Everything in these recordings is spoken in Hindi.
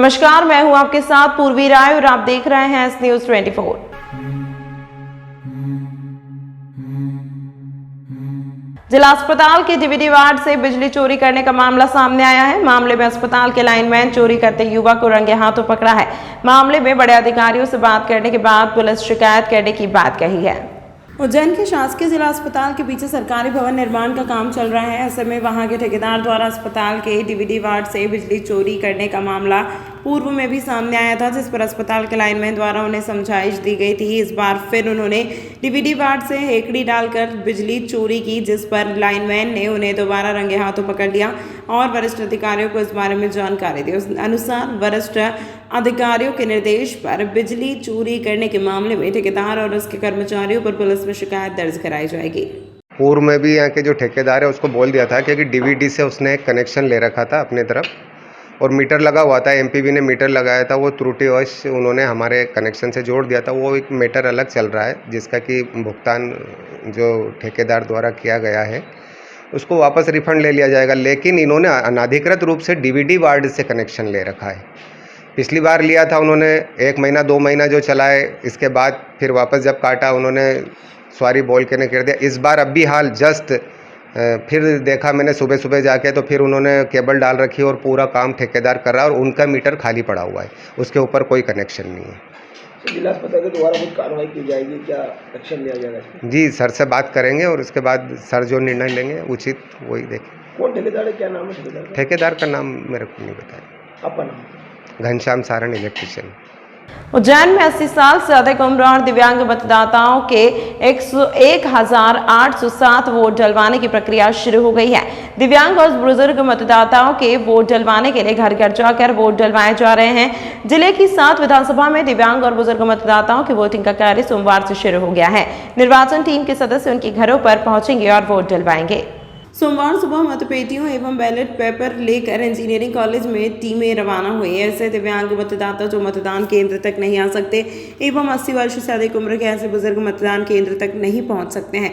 नमस्कार, मैं हूं आपके साथ पूर्वी राय और आप देख रहे हैं एस न्यूज 24। जिला अस्पताल के डीवीडी वार्ड से बिजली चोरी करने का मामला सामने आया है। मामले में अस्पताल के लाइनमैन चोरी करते युवक को रंगे हाथों पकड़ा है। मामले में बड़े अधिकारियों से बात करने के बाद पुलिस शिकायत करने की बात कही है। उज्जैन के शासकीय जिला अस्पताल के पीछे सरकारी भवन निर्माण का काम चल रहा है। ऐसे में वहां के ठेकेदार द्वारा अस्पताल के डीवीडी वार्ड से बिजली चोरी करने का मामला पूर्व में भी सामने आया था, जिस पर अस्पताल के लाइनमैन द्वारा उन्हें समझाइश दी गई थी। इस बार फिर उन्होंने डीवीडी वार्ड से हेकड़ी डालकर बिजली चोरी की, जिस पर लाइनमैन ने उन्हें दोबारा रंगे हाथों पकड़ लिया और वरिष्ठ अधिकारियों को इस बारे में जानकारी दी। उस अनुसार वरिष्ठ अधिकारियों के निर्देश पर बिजली चोरी करने के मामले में ठेकेदार और उसके कर्मचारियों पर पुलिस में शिकायत दर्ज कराई जाएगी। पूर्व में भी यहाँ के जो ठेकेदार है उसको बोल दिया था, क्योंकि डीवीडी से उसने कनेक्शन ले रखा था अपने तरफ और मीटर लगा हुआ था। एमपीबी ने मीटर लगाया था, वो त्रुटिवश उन्होंने हमारे कनेक्शन से जोड़ दिया था। वो एक मीटर अलग चल रहा है, जिसका कि भुगतान जो ठेकेदार द्वारा किया गया है उसको वापस रिफंड ले लिया जाएगा। लेकिन इन्होंने अनाधिकृत रूप से डीवीडी वार्ड से कनेक्शन ले रखा है। पिछली बार लिया था उन्होंने 1 महीना 2 महीना जो चलाए, इसके बाद फिर वापस जब काटा उन्होंने सॉरी बोल के ने कर दिया। इस बार अभी हाल जस्ट फिर देखा मैंने सुबह सुबह जाके, तो फिर उन्होंने केबल डाल रखी और पूरा काम ठेकेदार कर रहा है और उनका मीटर खाली पड़ा हुआ है, उसके ऊपर कोई कनेक्शन नहीं है। जिला अस्पताल के द्वारा कुछ कार्रवाई की जाएगी, क्या एक्शन लिया जाएगा? जी सर से बात करेंगे और उसके बाद सर जो निर्णय लेंगे उचित वही देखें। कौन ठेकेदार है, क्या नाम है ठेकेदार का? ठेकेदार का नाम मेरे को नहीं बताया। आपका नाम? घनश्याम सारण, इलेक्ट्रिशियन। उज्जैन में 80 साल से अधिक उम्र और दिव्यांग मतदाताओं के 1,807 वोट डलवाने की प्रक्रिया शुरू हो गई है। दिव्यांग और बुजुर्ग मतदाताओं के वोट डलवाने के लिए घर घर जाकर वोट डलवाए जा रहे हैं। जिले की 7 विधानसभा में दिव्यांग और बुजुर्ग मतदाताओं की वोटिंग का कार्य सोमवार से शुरू हो गया है। निर्वाचन टीम के सदस्य उनके घरों पर पहुंचेंगे और वोट डलवाएंगे। सोमवार सुबह मतपेटियों एवं बैलेट पेपर लेकर इंजीनियरिंग कॉलेज में टीमें रवाना हुई। ऐसे दिव्यांग मतदाता जो मतदान केंद्र तक नहीं आ सकते एवं 80 वर्ष से अधिक उम्र के ऐसे बुजुर्ग मतदान केंद्र तक नहीं पहुंच सकते हैं,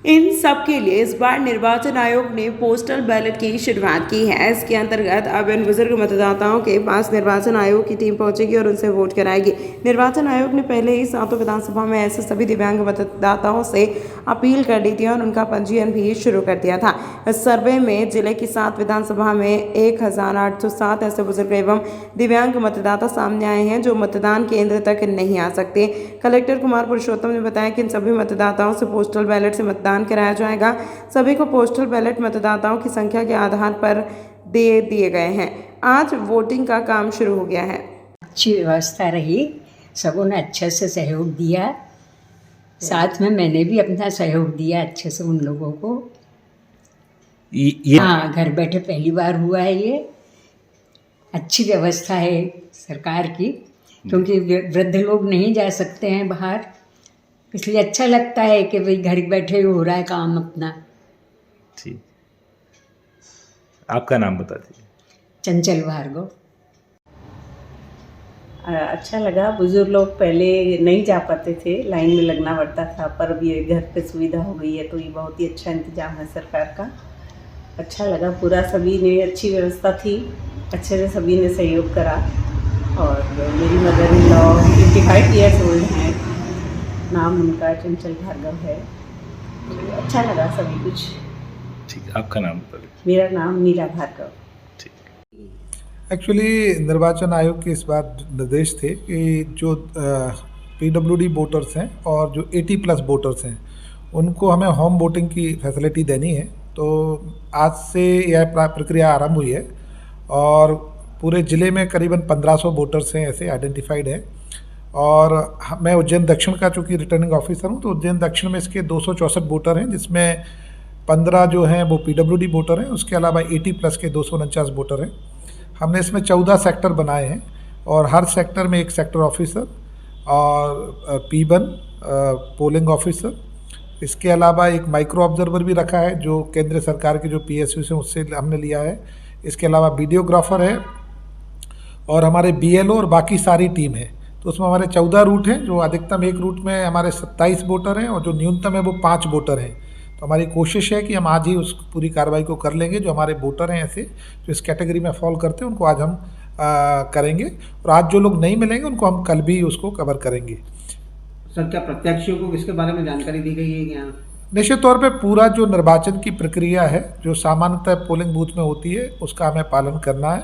इन सब के लिए इस बार निर्वाचन आयोग ने पोस्टल बैलेट की शुरुआत की है। इसके अंतर्गत अब इन बुजुर्ग मतदाताओं के पास निर्वाचन आयोग की टीम पहुंचेगी और उनसे वोट कराएगी। निर्वाचन आयोग ने पहले ही 7 विधानसभा में ऐसे सभी दिव्यांग मतदाताओं से अपील कर दी थी और उनका पंजीयन भी शुरू कर दिया था। इस सर्वे में जिले की 7 विधानसभा में 1,807 ऐसे बुजुर्ग एवं दिव्यांग मतदाता सामने आए हैं जो मतदान केंद्र तक नहीं आ सकते। कलेक्टर कुमार पुरुषोत्तम ने बताया कि इन सभी मतदाताओं से पोस्टल बैलेट से मतदान कराया जाएगा। सभी को पोस्टल बैलेट मतदाताओं की संख्या के आधार पर दे दिए गए हैं। आज वोटिंग का काम शुरू हो गया है। अच्छी व्यवस्था रही, सबों ने अच्छे से सहयोग दिया। साथ में मैंने भी अपना सहयोग दिया अच्छे से उन लोगों को। हाँ, घर बैठे पहली बार हुआ है ये। अच्छी व्यवस्था है सरकार की, क्योंकि वृद्ध लोग नहीं जा सकते हैं बाहर, इसलिए अच्छा लगता है कि भाई घर बैठे हो रहा है काम अपना। ठीक, आपका नाम बता दीजिए। चंचल भार्गव। अच्छा लगा। बुजुर्ग लोग पहले नहीं जा पाते थे, लाइन में लगना पड़ता था, पर अब ये घर पे सुविधा हो गई है, तो ये बहुत ही अच्छा इंतजाम है सरकार का। अच्छा लगा, पूरा सभी ने अच्छी व्यवस्था थी, अच्छे से सभी ने सहयोग करा। और मेरी mother in law 85 years old हैं, नाम उनका चंचल भार्गव है। तो अच्छा लगा सभी कुछ। ठीक, आपका नाम बता दीजिए। मेरा नाम नीला भार्गव। एक्चुअली निर्वाचन आयोग के इस बार निर्देश थे कि जो PWD वोटर्स हैं और जो 80+ वोटर्स हैं उनको हमें होम वोटिंग की फैसिलिटी देनी है। तो आज से यह प्रक्रिया आरंभ हुई है और पूरे ज़िले में करीबन 1500 वोटर्स हैं ऐसे आइडेंटिफाइड हैं। और मैं उज्जैन दक्षिण का चूँकि रिटर्निंग ऑफिसर हूँ, तो उज्जैन दक्षिण में इसके 264 वोटर हैं, जिसमें 15 जो हैं वो PWD वोटर हैं। उसके अलावा 80+ के 249 वोटर हैं। हमने इसमें 14 सेक्टर बनाए हैं और हर सेक्टर में एक सेक्टर ऑफिसर और P1 पोलिंग ऑफिसर, इसके अलावा एक माइक्रो ऑब्जर्वर भी रखा है जो केंद्र सरकार के जो PSU से उससे हमने लिया है। इसके अलावा वीडियोग्राफर है और हमारे BLO और बाकी सारी टीम है। तो उसमें हमारे 14 रूट हैं, जो अधिकतम एक रूट में हमारे 27 वोटर हैं और जो न्यूनतम है वो 5 वोटर हैं। तो हमारी कोशिश है कि हम आज ही उस पूरी कार्रवाई को कर लेंगे। जो हमारे वोटर हैं ऐसे जो इस कैटेगरी में फॉल करते हैं उनको आज हम करेंगे। और आज जो लोग नहीं मिलेंगे उनको हम कल भी उसको कवर करेंगे। सर, क्या प्रत्याशियों को इसके बारे में जानकारी दी गई है क्या? निश्चित तौर पे पूरा जो निर्वाचन की प्रक्रिया है जो सामान्यतः पोलिंग बूथ में होती है उसका हमें पालन करना है।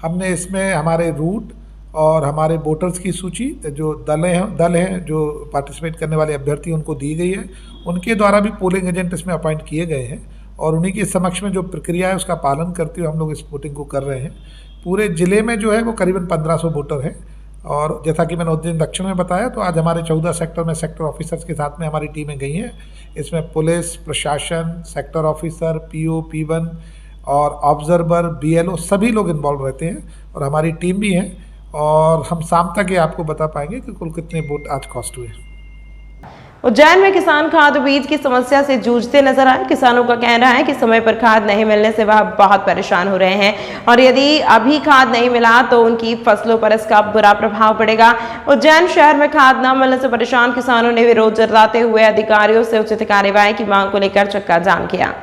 हमने इसमें हमारे रूट और हमारे वोटर्स की सूची जो दल हैं जो पार्टिसिपेट करने वाले अभ्यर्थी उनको दी गई है, उनके द्वारा भी पोलिंग एजेंट इसमें अपॉइंट किए गए हैं और उन्हीं के समक्ष में जो प्रक्रिया है उसका पालन करते हुए हम लोग इस वोटिंग को कर रहे हैं। पूरे ज़िले में जो है वो करीबन 1500 वोटर हैं और जैसा कि मैंने उस दिन दक्षिण में बताया तो आज हमारे 14 सेक्टर में सेक्टर ऑफिसर्स के साथ में हमारी टीमें गई हैं। इसमें पुलिस प्रशासन, सेक्टर ऑफिसर, पीओ, P1 और ऑब्जर्वर, BLO सभी लोग इन्वॉल्व रहते हैं और हमारी टीम भी है और हम शाम तक ये आपको बता पाएंगे कि कुल कितने वोट आज कास्ट हुए। उज्जैन में किसान खाद बीज की समस्या से जूझते नजर आए। किसानों का कहना है कि समय पर खाद नहीं मिलने से वह बहुत परेशान हो रहे हैं और यदि अभी खाद नहीं मिला तो उनकी फसलों पर इसका बुरा प्रभाव पड़ेगा। उज्जैन शहर में खाद न मिलने से परेशान किसानों ने विरोध जताते हुए अधिकारियों से उचित कार्यवाही की मांग को लेकर चक्का जाम किया।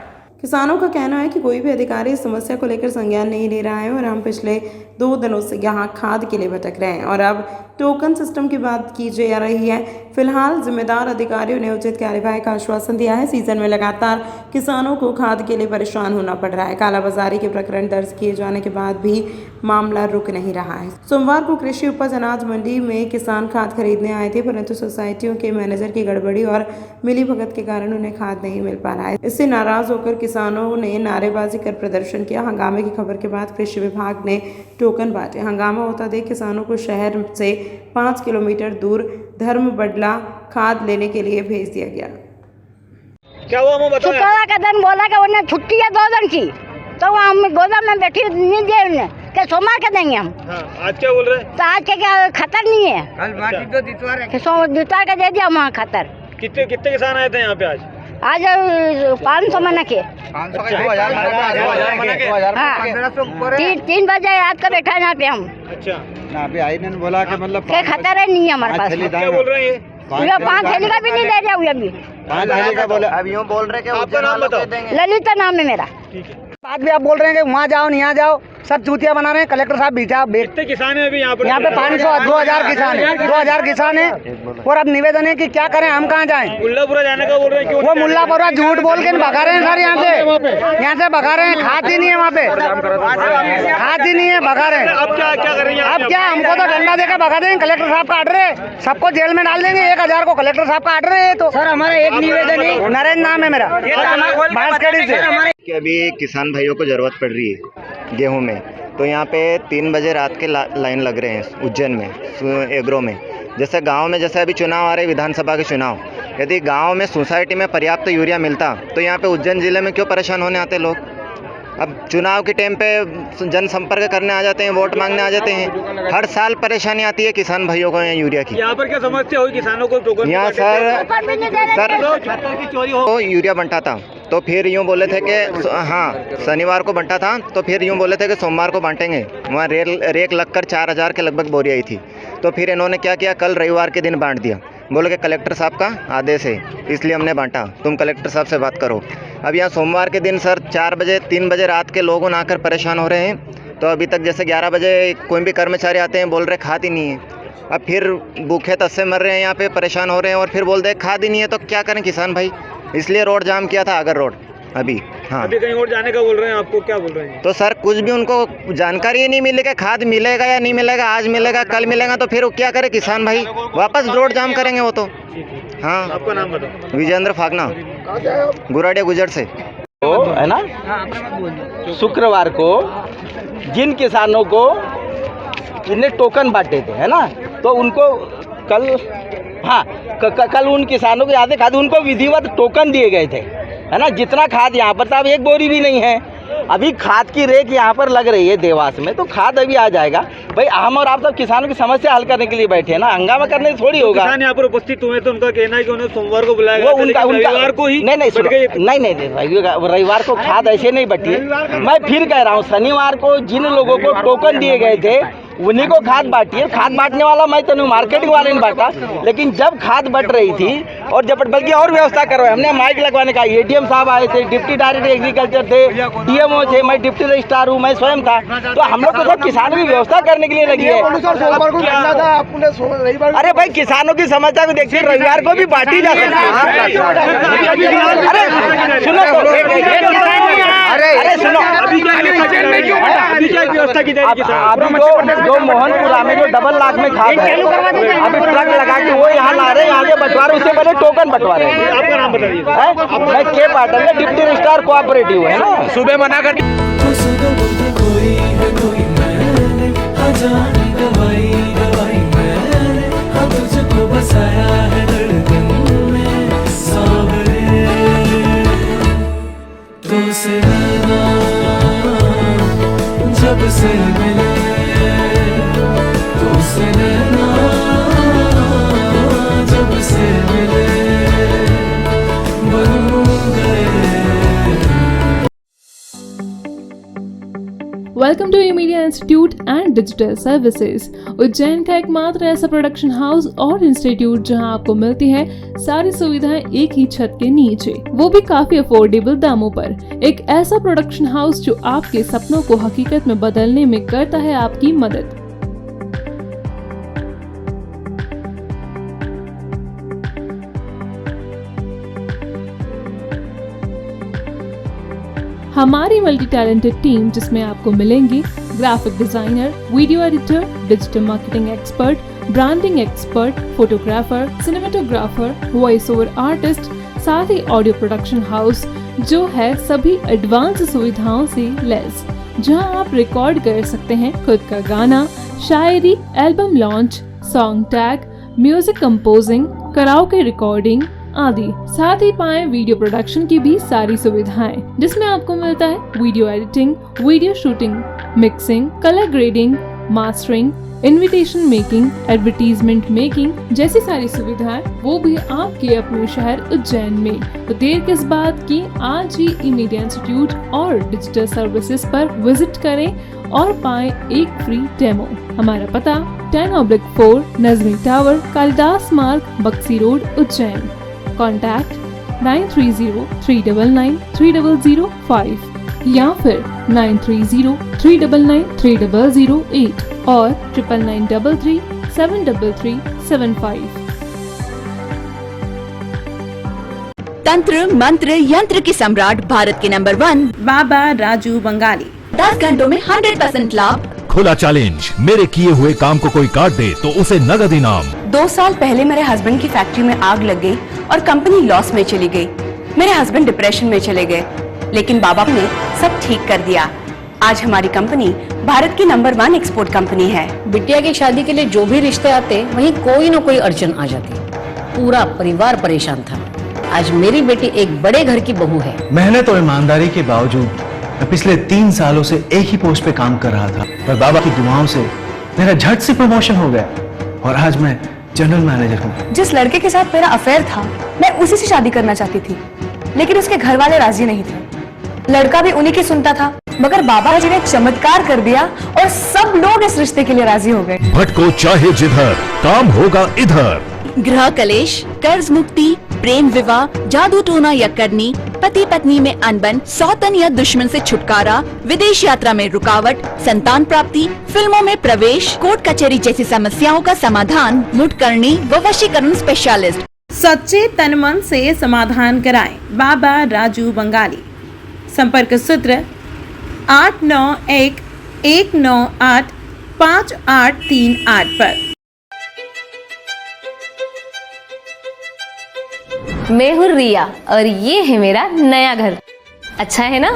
किसानों का कहना है कि कोई भी अधिकारी इस समस्या को लेकर संज्ञान नहीं ले रहा है और हम पिछले 2 दिनों से यहाँ खाद के लिए भटक रहे हैं और अब टोकन सिस्टम की बात की जा रही है। फिलहाल जिम्मेदार अधिकारियों ने उचित कार्यवाही का आश्वासन दिया है। सीजन में लगातार किसानों को खाद के लिए परेशान होना पड़ रहा है। कालाबाजारी के प्रकरण दर्ज किए जाने के बाद भी मामला रुक नहीं रहा है। सोमवार को कृषि उपज अनाज मंडी में किसान खाद खरीदने आए थे, परंतु सोसाइटियों के मैनेजर की गड़बड़ी और मिलीभगत के कारण उन्हें खाद नहीं मिल पा रहा है। इससे नाराज होकर किसानों ने नारेबाजी कर प्रदर्शन किया। हंगामे की खबर के बाद कृषि विभाग ने टोकन बांटे। हंगामा होता देख किसानों को शहर से 5 किलोमीटर दूर धर्म बडला खाद लेने के लिए भेज दिया गया। क्या हुआ मैं बताओ। शुक्रवार का दिन बोला कि उन्हें छुट्टी है 2 दिन की, तो वहाँ हम गोदाम में बैठी नहीं दिए उन्हें कि सोमवार के देंगे हम। आज क्या बोल रहे हैं? तो आज के क्या खतर नहीं है, द्वितवार का दे दिया वहाँ खतर। कितने किसान आए थे यहाँ पे आज? आज 500 मना के 3 बजे याद कर बैठा यहाँ पे हम। अच्छा, अभी आई ने बोला कि मतलब के खतर है नहीं है हमारे पास। क्या बोल रहे हैं ये? 5 थैली का भी नहीं दे रहा अभी। 5 थैली का बोले, अब यूँ बोल रहे कि आपका नाम बताओ। ललिता नाम है मेरा। ठीक है। बात भी आप बोल रहे हैं कि वहाँ जाओ नहीं यहाँ जाओ, सब चूतिया बना रहे हैं। कलेक्टर साहब बीजा कितने किसान हैं अभी यहाँ पे? 500 2000 किसान है, 2000 किसान है। और अब निवेदन है कि क्या करें, हम कहाँ जाएं? मुल्लापुरा जाने का बोल रहे हैं। वो मुल्लापुरा झूठ बोल के भगा रहे हैं सर, यहाँ से भगा रहे हैं। खाद ही नहीं है वहाँ पे, खाद ही नहीं है, भगा रहे हैं। अब क्या करेंगे? अब क्या, हमको तो डंडा देकर भगा देंगे। कलेक्टर साहब का ऑर्डर है, सबको जेल में डाल देंगे। 1000 को कलेक्टर साहब का ऑर्डर है। तो सर हमारा एक निवेदन है, नरेंद्र नाम है मेरा, बांसखेड़ी से। कि अभी किसान भाइयों को ज़रूरत पड़ रही है गेहूं में, तो यहाँ पे 3 बजे रात के लाइन लग रहे हैं उज्जैन में, एग्रो में। जैसे गांव में जैसे अभी चुनाव आ रहे हैं, विधानसभा के चुनाव, यदि गांव में सोसाइटी में पर्याप्त यूरिया मिलता तो यहाँ पे उज्जैन ज़िले में क्यों परेशान होने आते लोग? अब चुनाव के टाइम पे जनसंपर्क करने आ जाते हैं, वोट मांगने आ जाते हैं। हर साल परेशानी आती है किसान भाइयों को यहाँ यूरिया की। यहाँ पर क्या समस्या हुई किसानों को? यहाँ सर तो यूरिया बंटा था, तो फिर यूँ बोले थे कि हाँ शनिवार को बंटा था, तो फिर यूँ बोले थे कि सोमवार को बांटेंगे। वहाँ रेक लगकर 4000 के लगभग बोरी आई थी। तो फिर इन्होंने क्या किया, कल रविवार के दिन बांट दिया। बोले कि कलेक्टर साहब का आदेश है इसलिए हमने बांटा, तुम कलेक्टर साहब से बात करो। अब यहाँ सोमवार के दिन सर 3 बजे रात के लोग आकर परेशान हो रहे हैं। तो अभी तक जैसे 11 बजे कोई भी कर्मचारी आते हैं, बोल रहे खाद ही नहीं है। अब फिर भूखे तस्से मर रहे हैं, यहाँ पे परेशान हो रहे हैं और फिर बोल दे खाद ही नहीं है। तो क्या करें किसान भाई, इसलिए रोड जाम किया था, आगर रोड अभी। हाँ, अभी कहीं और जाने का बोल रहे हैं, आपको क्या बोल रहे हैं? तो सर कुछ भी उनको जानकारी ही नहीं मिली कि खाद मिलेगा या नहीं मिलेगा, आज मिलेगा कल मिलेगा, तो फिर क्या करे किसान भाई, वापस रोड जाम करेंगे वो तो। हाँ, आपका नाम बताओ। विजेंद्र फागना, गुराडिया गुजर से। तो है ना, शुक्रवार को जिन किसानों को इन्हें टोकन बांटे थे, है ना, तो उनको कल कल उन किसानों को याद है खाद उनको विधिवत टोकन दिए गए थे, है ना। जितना खाद यहाँ पर था, अब 1 बोरी भी नहीं है। अभी खाद की रेक यहाँ पर लग रही है देवास में, तो खाद अभी आ जाएगा। भाई हम और आप सब किसानों की समस्या हल करने के लिए बैठे हैं ना, हंगामा करने से थोड़ी होगा। किसान यहाँ पर उपस्थित हुए तो उनका कहना है कि उन्हें सोमवार को बुलाया वो उनका रविवार को ही नहीं रविवार को खाद ऐसे नहीं बटी। मैं फिर कह रहा हूँ, शनिवार को जिन लोगों को टोकन दिए गए थे उन्हीं को खाद बांटी है। खाद बांटने वाला मैं तो नहीं, मार्केटिंग वाले ने बांटा। लेकिन जब खाद बट रही थी और जब बल्कि और व्यवस्था करवाई हमने, माइक लगवाने का, एडीएम साहब आए थे, डिप्टी डायरेक्टर एग्रीकल्चर थे, डीएमओ थे, मैं डिप्टी रजिस्ट्रार हूँ, मैं स्वयं था। तो हम लोग तो सब किसानों की व्यवस्था करने के लिए लगी है। अरे भाई किसानों की समस्या को देखिए, रविवार को भी बांटी जा सकती है। अरे सुनो तो, अरे सुनो, अभी व्यवस्था की जाएगी? अभी जो मोहनपुरा में जो डबल लाख में खाद है, अभी ट्रक लगा के वो यहाँ ला रहे हैं, आगे बंटवा रहे, उससे पहले टोकन बंटवा रहे हैं। आपका नाम बताइए। मैं के पाटन में डिप्टी रजिस्ट्रार कोऑपरेटिव है ना, सुबह मना कर। जब से मिले तो से नैना, जब से मिले बन गए। Welcome to media institute and digital services, Ujjain का एकमात्र ऐसा प्रोडक्शन हाउस और इंस्टीट्यूट जहां आपको मिलती है सारी सुविधाएं एक ही छत के नीचे, वो भी काफी अफोर्डेबल दामों पर। एक ऐसा प्रोडक्शन हाउस जो आपके सपनों को हकीकत में बदलने में करता है आपकी मदद। हमारी मल्टी टैलेंटेड टीम, जिसमें आपको मिलेंगी graphic designer, video editor, digital marketing expert, branding expert, photographer, cinematographer, voice over artist, साथ ही ऑडियो प्रोडक्शन हाउस जो है सभी एडवांस सुविधाओं से लैस, जहां आप रिकॉर्ड कर सकते हैं खुद का गाना, शायरी, album launch, song tag, music composing, karaoke recording आदि। साथ ही पाएं वीडियो प्रोडक्शन की भी सारी सुविधाएं, जिसमें आपको मिलता है video editing, video shooting, mixing, colour grading, mastering, invitation making, advertisement making जैसी सारी सुविधाएं, वो भी आपके अपने शहर उज्जैन में। तो देर किस बात की, आज ही मीडिया इंस्टीट्यूट और डिजिटल सर्विसेज पर विजिट करें और पाएं एक फ्री डेमो। हमारा पता 10/4 नजमी टावर, कालिदास मार्ग, बक्सी रोड, उज्जैन। कॉन्टैक्ट 9303993005 या फिर 9303993008 और 9993373375। तंत्र मंत्र यंत्र के सम्राट, भारत के नंबर 1 बाबा राजू बंगाली। 10 घंटों में 100% लाभ। खुला चैलेंज, मेरे किए हुए काम को कोई काट दे तो उसे नगद इनाम। 2 साल पहले मेरे हस्बैंड की फैक्ट्री में आग लग गई और कंपनी लॉस में चली गई। मेरे हस्बैंड डिप्रेशन में चले गए, लेकिन बाबा ने सब ठीक कर दिया। आज हमारी कंपनी भारत की नंबर 1 एक्सपोर्ट कंपनी है। बिटिया की शादी के लिए जो भी रिश्ते आते, वहीं कोई न कोई अड़चन आ जाती। पूरा परिवार परेशान था। आज मेरी बेटी एक बड़े घर की बहू है। मेहनत और ईमानदारी के बावजूद मैं पिछले 3 सालों से एक ही पोस्ट पे काम कर रहा था, पर बाबा की दुआओं से मेरा झट से प्रमोशन हो गया और आज मैं जनरल मैनेजर हूँ। जिस लड़के के साथ मेरा अफेयर था, मैं उसी से शादी करना चाहती थी, लेकिन उसके घर वाले राजी नहीं थे। लड़का भी उन्हीं की सुनता था, मगर बाबा जी ने चमत्कार कर दिया और सब लोग इस रिश्ते के लिए राजी हो गए। भटको चाहे जिधर, काम होगा इधर। गृह कलेश, कर्ज मुक्ति, प्रेम विवाह, जादू टोना या करनी, पति पत्नी में अनबन, सौतन या दुश्मन से छुटकारा, विदेश यात्रा में रुकावट, संतान प्राप्ति, फिल्मों में प्रवेश, कोर्ट कचहरी जैसी समस्याओं का समाधान मुठकरणी व वशीकरण स्पेशलिस्ट। सच्चे तन मन से समाधान कराएं बाबा राजू बंगाली। संपर्क सूत्र 8911985838 पर। मैं हूँ रिया और ये है मेरा नया घर। अच्छा है ना?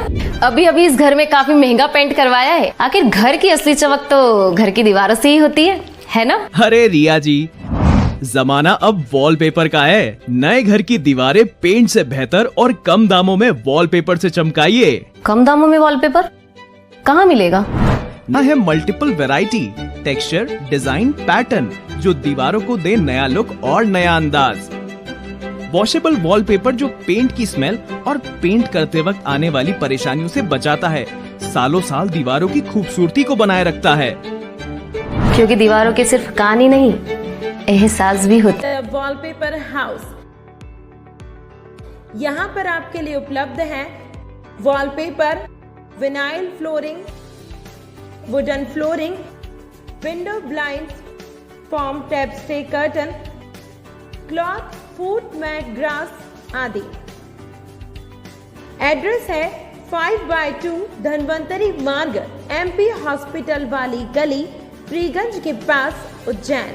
अभी अभी इस घर में काफी महंगा पेंट करवाया है। आखिर घर की असली चमक तो घर की दीवारों से ही होती है ना? अरे रिया जी, जमाना अब वॉलपेपर का है। नए घर की दीवारें पेंट से बेहतर और कम दामों में वॉलपेपर से चमकाइए। कम दामों में वॉलपेपर कहाँ मिलेगा? है multiple variety, texture, design, pattern जो दीवारों को दे नया लुक और नया अंदाज। वॉशेबल वॉलपेपर जो पेंट की स्मेल और पेंट करते वक्त आने वाली परेशानियों से बचाता है, सालों साल दीवारों की खूबसूरती को बनाए रखता है। क्योंकि दीवारों के सिर्फ कान ही नहीं, एहसास भी होते हैं। वॉलपेपर हाउस, यहाँ पर आपके लिए उपलब्ध है wallpaper, vinyl flooring, wooden flooring, window blinds, foam tapestry curtain, cloth, foot mat, grass आदि। एड्रेस है 5/2 धनवंतरी मार्ग, MP हॉस्पिटल वाली गली, फ्रीगंज के पास, उज्जैन।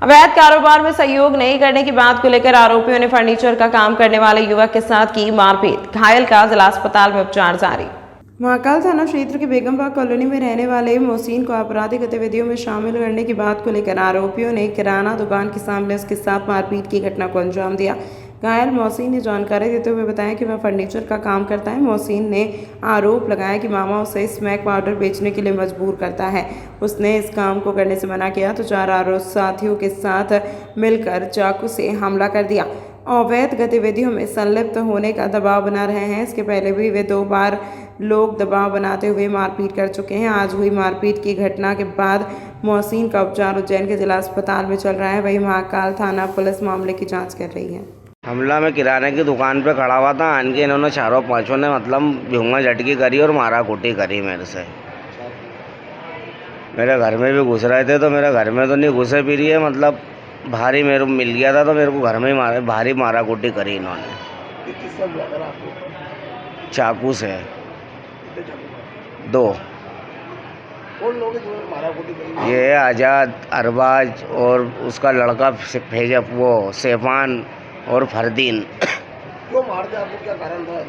अवैध कारोबार में सहयोग नहीं करने की बात को लेकर आरोपियों ने फर्नीचर का काम करने वाले युवक के साथ की मारपीट, घायल का जिला अस्पताल में उपचार जारी। महाकाल थाना क्षेत्र के बेगमबाग कॉलोनी में रहने वाले मोहसिन को आपराधिक गतिविधियों में शामिल करने की बात को लेकर आरोपियों ने किराना दुकान के सामने उसके साथ मारपीट की घटना को अंजाम दिया। घायल मोहसिन ने जानकारी देते हुए बताया कि वह फर्नीचर का काम करता है। मोहसिन ने आरोप लगाया कि मामा उसे स्मैक पाउडर बेचने के लिए मजबूर करता है। उसने इस काम को करने से मना किया तो 4 आरोपी साथियों के साथ मिलकर चाकू से हमला कर दिया। अवैध गतिविधियों में संलिप्त होने का दबाव बना रहे हैं। इसके पहले भी वे 2 बार लोग दबाव बनाते हुए मारपीट कर चुके हैं। आज हुई मारपीट की घटना के बाद मोहसिन का उपचार उज्जैन के जिला अस्पताल में चल रहा है। वहीं महाकाल थाना पुलिस मामले की जांच कर रही है। हमला में किराने की दुकान पे खड़ा हुआ था, आन के इन्होंने 4-5 ने मतलब भूंगा झटकी करी और मारा कुटी करी मेरे से। मेरे घर में भी घुस रहे थे तो मेरे घर में तो नहीं घुसे फिर ये मतलब भारी मेरे को मिल गया था तो मेरे को घर में ही भारी मारा कुटी करी इन्होंने। चाकू से 2। ये आज़ाद, अरबाज और उसका लड़का फैजब, वो सेफान और फरदीन। क्यों मार दिया आपको, क्या कारण था?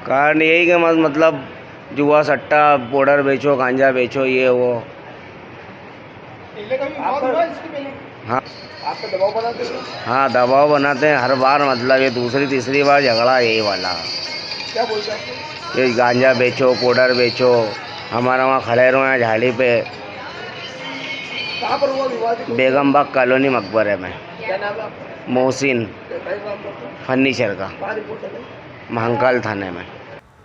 कारण यही कि मतलब जुआ सट्टा, पाउडर बेचो, गांजा बेचो, ये वो। हाँ, आप पे दबाव बनाते हैं? हाँ, दबाव बनाते हैं हर बार। मतलब ये दूसरी तीसरी बार झगड़ा यही वाला। क्या बोलते हैं? ये गांजा बेचो, पाउडर बेचो, हमारा वहाँ खड़े रहो हैं झाड़ी पे। कहाँ पर हुआ विवाद? बेगमबाग कॉलोनी मकबरे में। क्या नाम है आपका? मोहसिन, फर्नीचर का, महाकाल थाने में।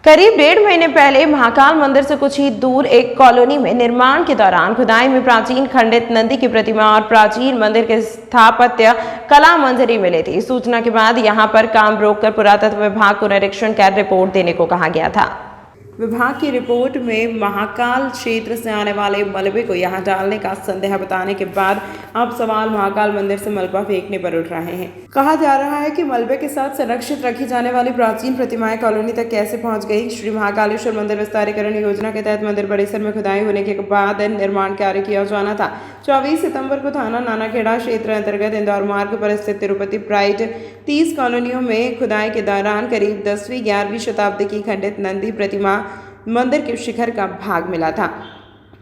करीब 1.5 महीने पहले महाकाल मंदिर से कुछ ही दूर एक कॉलोनी में निर्माण के दौरान खुदाई में प्राचीन खंडित नंदी की प्रतिमा और प्राचीन मंदिर के स्थापत्य कला मंजरी मिली थी। सूचना के बाद यहां पर काम रोककर पुरातत्व विभाग को निरीक्षण कर रिपोर्ट देने को कहा गया था। विभाग की रिपोर्ट में महाकाल क्षेत्र से आने वाले मलबे को यहां डालने का संदेह बताने के बाद अब सवाल महाकाल मंदिर से मलबा फेंकने पर उठ रहे हैं। कहा जा रहा है कि मलबे के साथ संरक्षित रखी जाने वाली प्राचीन प्रतिमाएं कॉलोनी तक कैसे पहुंच गई। श्री महाकालेश्वर मंदिर विस्तारीकरण योजना के तहत मंदिर परिसर में खुदाई होने के बाद निर्माण कार्य किया जाना था। 24 सितंबर को थाना नानाखेड़ा क्षेत्र अंतर्गत इंदौर मार्ग पर स्थित तिरुपति प्राइड 30 कॉलोनियों में खुदाई के दौरान करीब 10वीं-11वीं शताब्दी की खंडित नंदी प्रतिमा मंदिर के शिखर का भाग मिला था।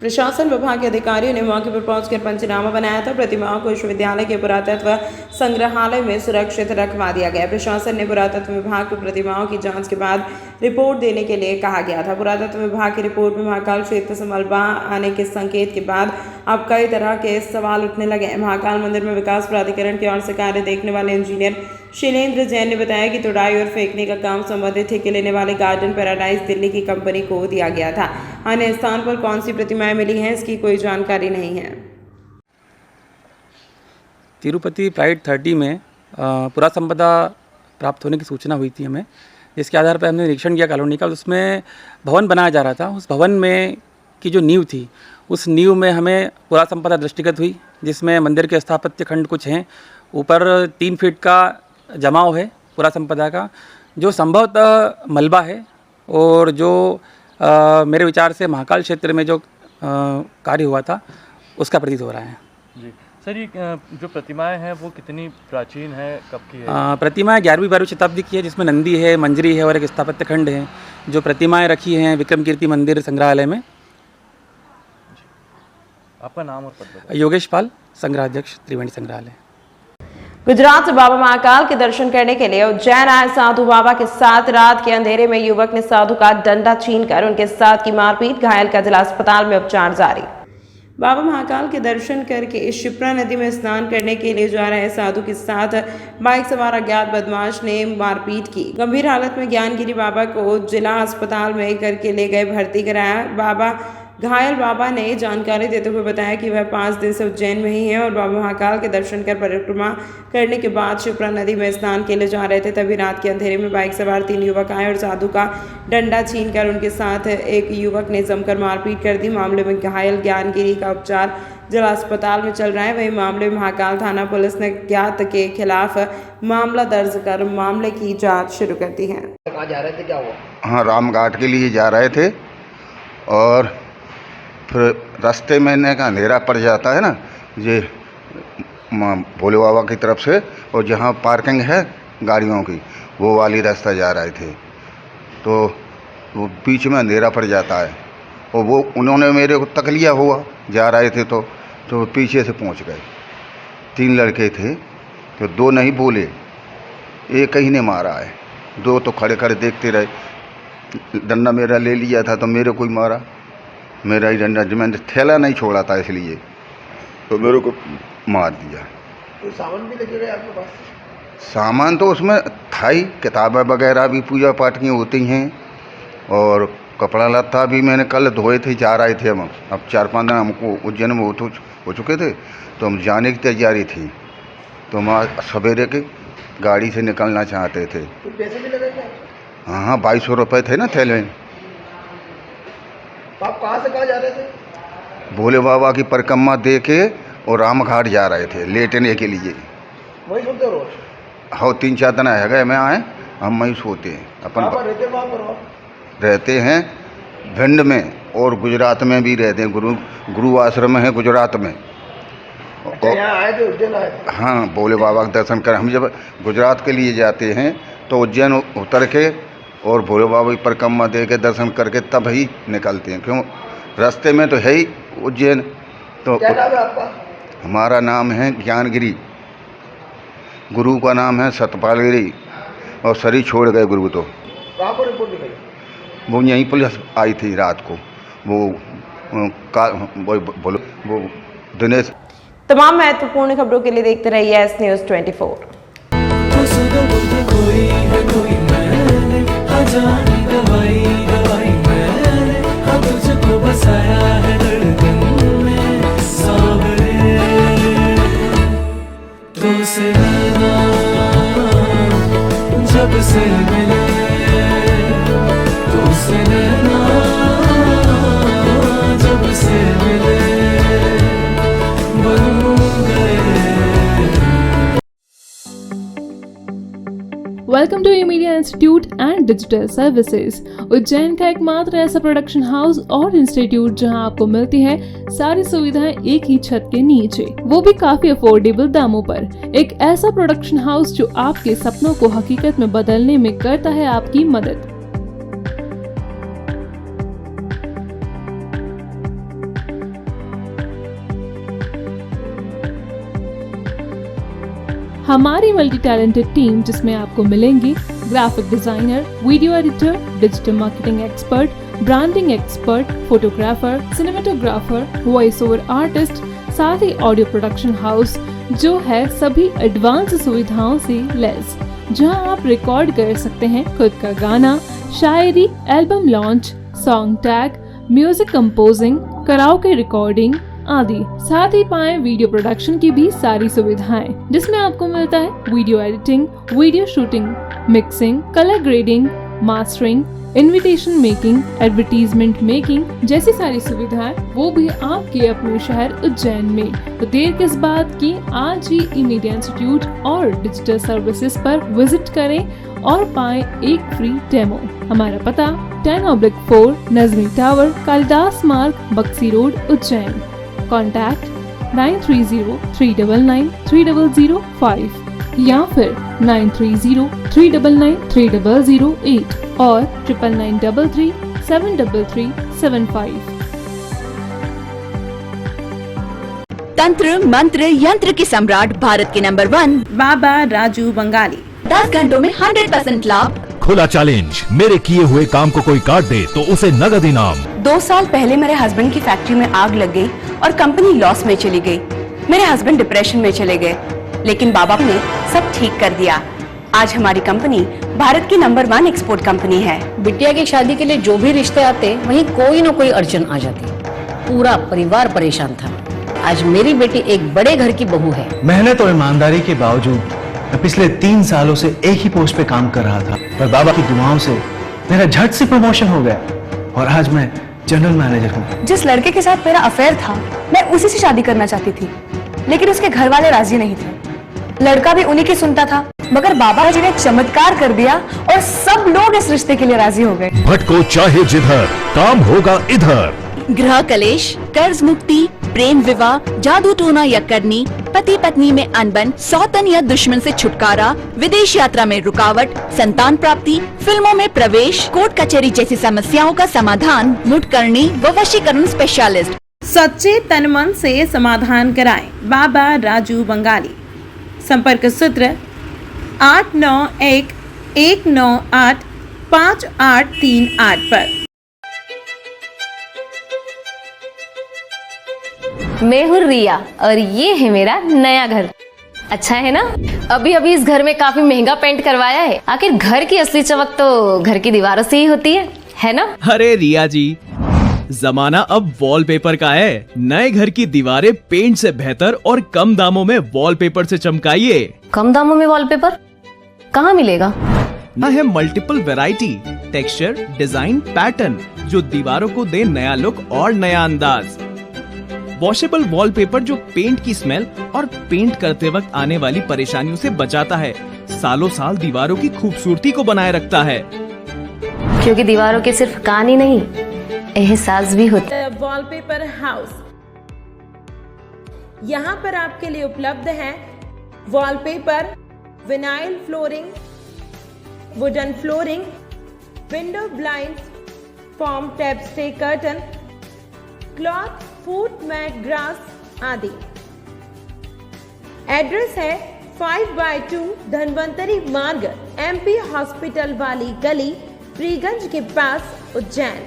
प्रशासन विभाग के अधिकारियों ने मौके पर पहुंचकर पंचनामा बनाया था। प्रतिमाओं को विश्वविद्यालय के पुरातत्व संग्रहालय में सुरक्षित रखवा दिया गया। प्रशासन ने पुरातत्व विभाग को प्रतिमाओं की जांच के बाद रिपोर्ट देने के लिए कहा गया था। पुरातत्व विभाग की रिपोर्ट में महाकाल क्षेत्र से मलबा आने के संकेत के बाद अब कई तरह के सवाल उठने लगे। महाकाल मंदिर में विकास प्राधिकरण की ओर से कार्य देखने वाले इंजीनियर शैलेंद्र जैन ने बताया कि तुड़ाई और फेंकने का काम संबंधित ठेके लेने वाले गार्डन पैराडाइज दिल्ली की कंपनी को दिया गया था। अन्य स्थान पर कौन सी प्रतिमाएं मिली हैं इसकी कोई जानकारी नहीं है। तिरुपति प्राइड 30 में पुरा संपदा प्राप्त होने की सूचना हुई थी हमें, जिसके आधार पर हमने निरीक्षण किया कॉलोनी का। उसमें भवन बनाया जा रहा था। उस भवन में की जो नींव थी उस नींव में हमें पुरा संपदा दृष्टिगत हुई, जिसमें मंदिर के स्थापत्य खंड कुछ हैं। ऊपर 3 फीट का जमाव है पुरा संपदा का, जो संभवतः मलबा है और जो मेरे विचार से महाकाल क्षेत्र में जो कार्य हुआ था उसका प्रतीत हो रहा है। जी सर, ये जो प्रतिमाएं हैं वो कितनी प्राचीन है, कब की है? प्रतिमाएं 11वीं-12वीं शताब्दी की है, जिसमें नंदी है, मंजरी है और एक स्थापत्य खंड है। जो प्रतिमाएं रखी हैं विक्रम कीर्ति मंदिर संग्रहालय में। आपका नाम और पद? योगेश पाल, संग्रहाध्यक्ष, त्रिवेणी संग्रहालय। गुजरात से बाबा महाकाल के दर्शन करने के लिए उज्जैन आए साधु बाबा के साथ रात के अंधेरे में युवक ने साधु का डंडा छीनकर उनके साथ की मारपीट, घायल का जिला अस्पताल में उपचार जारी। बाबा महाकाल के दर्शन करके शिप्रा नदी में स्नान करने के लिए जा रहे साधु के साथ बाइक सवार अज्ञात बदमाश ने मारपीट की। गंभीर हालत में ज्ञानगिरी बाबा को जिला अस्पताल में करके ले गए, भर्ती कराया। घायल बाबा ने जानकारी देते हुए बताया कि वह 5 दिन से उज्जैन में ही हैं और बाबा महाकाल के दर्शन कर परिक्रमा करने के बाद शिप्रा नदी में स्नान के लिए जा रहे थे। तभी रात के अंधेरे में बाइक सवार 3 युवक आए और साधु का डंडा छीनकर उनके साथ एक युवक ने जमकर मारपीट कर दी। मामले में घायल ज्ञानगिरी का उपचार जिला अस्पताल में चल रहा है। वही मामले में महाकाल थाना पुलिस ने ज्ञात के खिलाफ मामला दर्ज कर मामले की जाँच शुरू कर दी है। कहाँ जा रहे थे, क्या हुआ? हाँ, रामघाट के लिए जा रहे थे और फिर रास्ते में का अंधेरा पड़ जाता है ना, ये भोले बाबा की तरफ से, और जहाँ पार्किंग है गाड़ियों की वो वाली रास्ता जा रहे थे, तो वो बीच में अंधेरा पड़ जाता है और वो उन्होंने मेरे को तक लिया हुआ, जा रहे थे तो पीछे से पहुँच गए। 3 लड़के थे, तो 2 नहीं बोले, एक ही ने मारा है, 2 तो खड़े खड़े देखते रहे। डंडा मेरा ले लिया था तो मेरे को ही मारा, मेरा ही डंडा, मैंने थैला नहीं छोड़ा था इसलिए तो मेरे को मार दिया। तो सामान भी लेके गए आपके पास? सामान तो उसमें था ही, किताबें वगैरह भी पूजा पाठ की होती हैं और कपड़ा लत्ता भी मैंने कल धोए थे, जा रहे थे हम। अब 4-5 दिन हमको उज्जैन में हो चुके थे, तो हम जाने की तैयारी थी, तो हम सवेरे के गाड़ी से निकलना चाहते थे। तो पैसे भी लगे क्या? हाँ, 2200 रुपये थे ना थैले में। आप कहाँ से कहाँ जा रहे थे? भोले बाबा की परिक्रमा दे के और रामघाट जा रहे थे लेटने के लिए। वहीं सोते रोज? हाँ, 3-4 दिन है गए, मैं आए, हम वहीं सोते हैं। अपन रहते हैं भिंड में और गुजरात में भी रहते हैं, गुरु आश्रम है गुजरात में। यहाँ आए थे, उज्जैन आए थे? हाँ, भोले बाबा का दर्शन कर, हम जब गुजरात के लिए जाते हैं तो उज्जैन उतर के और भोले बाबा की परिक्रमा दे के दर्शन करके तब ही निकलते हैं, क्यों रास्ते में तो है ही उज्जैन। तो क्या नाम है आपका? हमारा नाम है ज्ञानगिरी, गुरु का नाम है सतपालगिरी, और शरीर छोड़ गए गुरु। तो कहाँ पर रिपोर्ट निकली? वो यहीं पुलिस आई थी रात को, वो दिनेश। तमाम महत्वपूर्ण खबरों के लिए देखते रहिए एस न्यूज़ 24। कोई है कोई मैंने अजानी दवाई मैंने अब तुझको बसाया है धड़कन में सावरे, तो से रहना जब से मिले, तो से रहना जब से मिले, बन गए। Welcome to E media institute and digital services, Ujjain का एकमात्र ऐसा प्रोडक्शन हाउस और इंस्टीट्यूट जहां आपको मिलती है सारी सुविधाएं एक ही छत के नीचे, वो भी काफी अफोर्डेबल दामों पर। एक ऐसा प्रोडक्शन हाउस जो आपके सपनों को हकीकत में बदलने में करता है आपकी मदद। हमारी मल्टी टैलेंटेड टीम जिसमें आपको मिलेंगी graphic designer, video editor, digital marketing expert, branding expert, photographer, cinematographer, voice over artist, साथ ही ऑडियो प्रोडक्शन हाउस जो है सभी एडवांस सुविधाओं से लैस, जहां आप रिकॉर्ड कर सकते हैं खुद का गाना, शायरी, album launch, song tag, music composing, karaoke recording आदि। साथ ही पाएं वीडियो प्रोडक्शन की भी सारी सुविधाएं, जिसमें आपको मिलता है video editing, video shooting, mixing, colour grading, mastering, invitation making, advertisement making जैसी सारी सुविधाएं वो भी आपके अपने शहर उज्जैन में। तो देर किस बात की, आज ही मीडिया इंस्टीट्यूट और डिजिटल सर्विसेज पर विजिट करें और पाएं एक फ्री डेमो। हमारा पता 10/4 नजमी टावर, कालिदास मार्ग, बक्सी रोड, उज्जैन। कॉन्टैक्ट 9303993005 या फिर 9303993008 और 9933373375। तंत्र मंत्र यंत्र के सम्राट भारत के नंबर 1 बाबा राजू बंगाली। 10 घंटों में 100% लाभ। खुला चैलेंज, मेरे किए हुए काम को कोई काट दे तो उसे नगद इनाम। 2 साल पहले मेरे हस्बैंड की फैक्ट्री में आग लग गई और कंपनी लॉस में चली गई। मेरे हस्बैंड डिप्रेशन में चले गए, लेकिन बाबा ने सब ठीक कर दिया। आज हमारी कंपनी भारत की नंबर 1 एक्सपोर्ट कंपनी है। बिटिया की शादी के लिए जो भी रिश्ते आते वहीं कोई न कोई अड़चन आ जाती। पूरा परिवार परेशान था। आज मेरी बेटी एक बड़े घर की बहू है। मेहनत और ईमानदारी के बावजूद मैं पिछले 3 सालों से एक ही पोस्ट पे काम कर रहा था, पर बाबा की दुआओं से मेरा झट से प्रमोशन हो गया और आज मैं जनरल मैनेजर हूँ। जिस लड़के के साथ मेरा अफेयर था, मैं उसी से शादी करना चाहती थी, लेकिन उसके घर वाले राजी नहीं थे। लड़का भी उन्हीं की सुनता था, मगर बाबा जी ने चमत्कार कर दिया और सब लोग इस रिश्ते के लिए राजी हो गए। भटको चाहे जिधर, काम होगा इधर। गृह कलेश, कर्ज मुक्ति, प्रेम विवाह, जादू टोना या करनी, पति पत्नी में अनबन, सौतन या दुश्मन से छुटकारा, विदेश यात्रा में रुकावट, संतान प्राप्ति, फिल्मों में प्रवेश, कोर्ट कचहरी जैसी समस्याओं का समाधान मुठकरणी व वशीकरण स्पेशलिस्ट। सच्चे तन मन से समाधान कराएं बाबा राजू बंगाली। संपर्क सूत्र 8911985838 पर। मैं हूँ रिया और ये है मेरा नया घर। अच्छा है ना? अभी अभी इस घर में काफी महंगा पेंट करवाया है। आखिर घर की असली चमक तो घर की दीवारों से ही होती है ना? अरे रिया जी, जमाना अब वॉलपेपर का है। नए घर की दीवारें पेंट से बेहतर और कम दामों में वॉलपेपर से चमकाइए। कम दामों में वॉलपेपर कहाँ मिलेगा? है multiple variety, texture, design, pattern जो दीवारों को दे नया लुक और नया अंदाज। वॉशेबल वॉलपेपर जो पेंट की स्मेल और पेंट करते वक्त आने वाली परेशानियों से बचाता है, सालों साल दीवारों की खूबसूरती को बनाए रखता है। क्योंकि दीवारों के सिर्फ कान ही नहीं, एहसास भी होता है। वॉलपेपर हाउस, यहाँ पर आपके लिए उपलब्ध है wallpaper, vinyl flooring, wooden flooring, window blind, foam tapestry curtain, cloth, foot mat, grass आदि। एड्रेस है 5/2 धनवंतरी मार्ग, MP हॉस्पिटल वाली गली, फ्रीगंज के पास, उज्जैन।